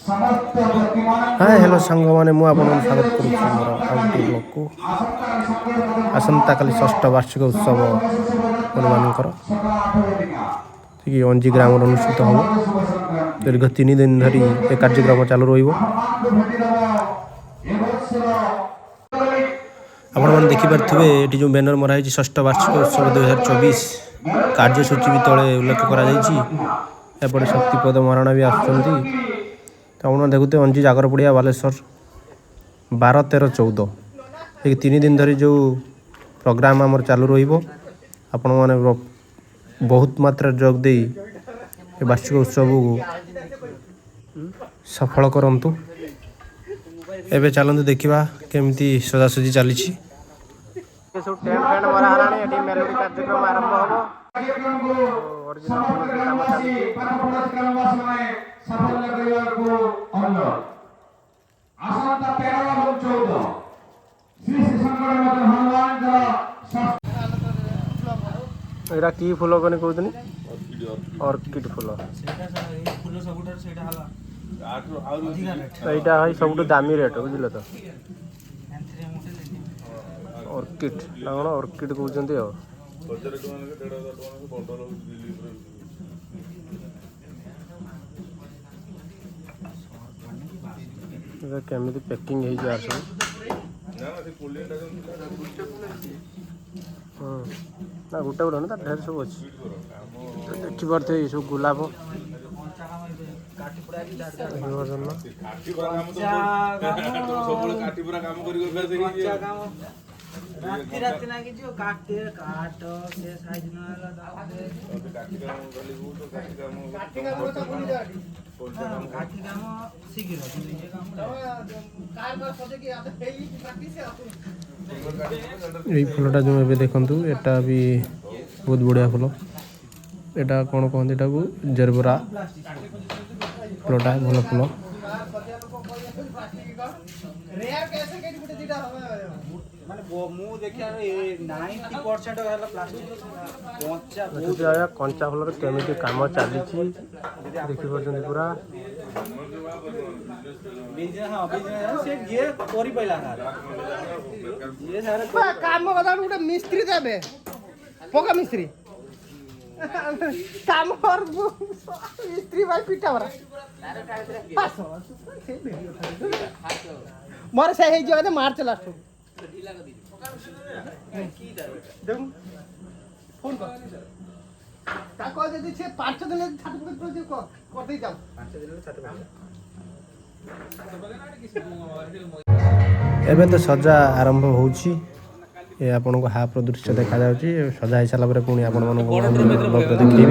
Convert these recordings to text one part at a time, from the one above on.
Hi hello सांग मैंने मुझे स्वागत करुच्ची मोर आउटी ब्लॉग को आसंता काली षष्ठ वार्षिक उत्सव अनुमानकर अंजी ग्राम अनुष्ठित हम दीर्घ 3 दिन धरी ए कार्यक्रम चालू रही देखिपे ये जो बैनर मराई षष्ठ वार्षिक उत्सव 2024 कार्यसूची भी तले उल्लेख करपटे शक्तिपद महाराणा भी आसुँच तो आप देखते अंजी जागर पड़िया बालेश्वर 12, 13, 14 ये 3 दिन धरी जो प्रोग्राम आमर चालू आपण मैंने बहुत मात्रा जोग दे वार्षिक उत्सव को सफल करंतु। एबे चलते देखा केमती सजासजी चली कार्यक्रम आरंभ एरा की फूल कने कहतनी ऑर्किड फूल एटा है सब दामी रेट बुझल तो ऑर्किड ना कौन ऑर्किड कहते केमी पैकिंग हो ना गोटे गोटे ना ढेर सब अच्छे देखिपे ये सब गुलाब यही फुलटा जो ए देखु एटा भी बहुत बढ़िया फुल एटा कौन कहते एटा को जरबरा फुलटा भल फुल कंचा फुल केमी कम चली देखिपुर पूरा काम गोटे मिस्त्री देवे पका मिस्त्री काम मिस्त्री भाई पिटा बरा मोर से मार्च लास्ट फोन कर 5 दिन एबे तो सजा आरंभ होची ये आपन को हाफ दृश्य देखा जाउची सजा हो सारा पर पुणी आपण मन को देखिबी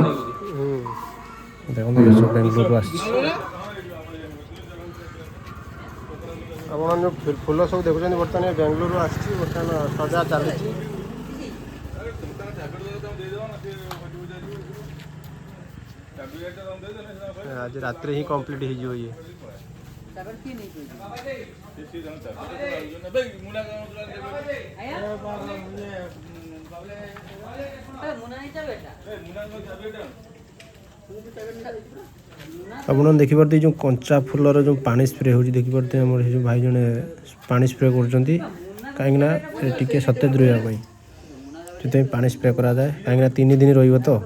देखो ये सब बेंगलुरु आसी आपण जो फूल सब देखुछन बर्तमान बेंगलुरु आसी बर्तमान सजा चली आज रात ही कंप्लीट हो ये आप देखिपे जो कंचा फूलर जो पानी स्प्रे हो देखिपे आम जो भाई जड़े पानी स्प्रे करें सतेज रही पानी स्प्रे करा जाए कहीं 3 दिन रही तो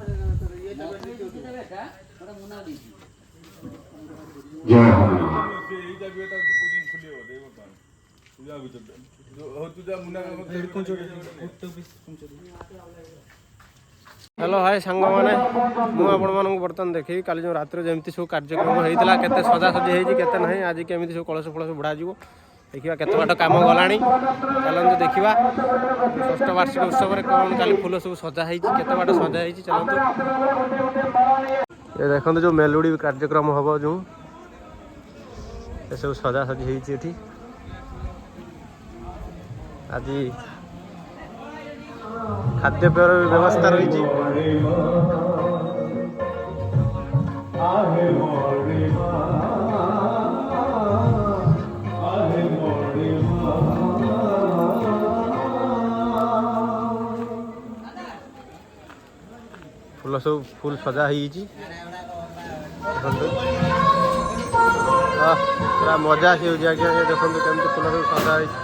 हेलो हाय सांग मैंने मुझे बर्तमान देखी काली जो रात जमी सब कार्यक्रम होता है सजासजी होते ना आज केमी सब कलश फलश बुढ़ा देखा केत बाट कम गला चलते देखा षष्ठ वार्षिक उत्सव कौन काली फूल सब सजा केत बाट सजा चलते ये देखते जो मेलोडी कार्यक्रम हम जो सब सजासजी होती आज खाद्यपेय व्यवस्था रही फूल सब फूल सजा ପୁରା ମଜା ହେଉଛି ଆଜ୍ଞା। ଦେଖନ୍ତୁ କେମିତି ଫୁଲ ସବୁ ସଜା ହେଇଛି।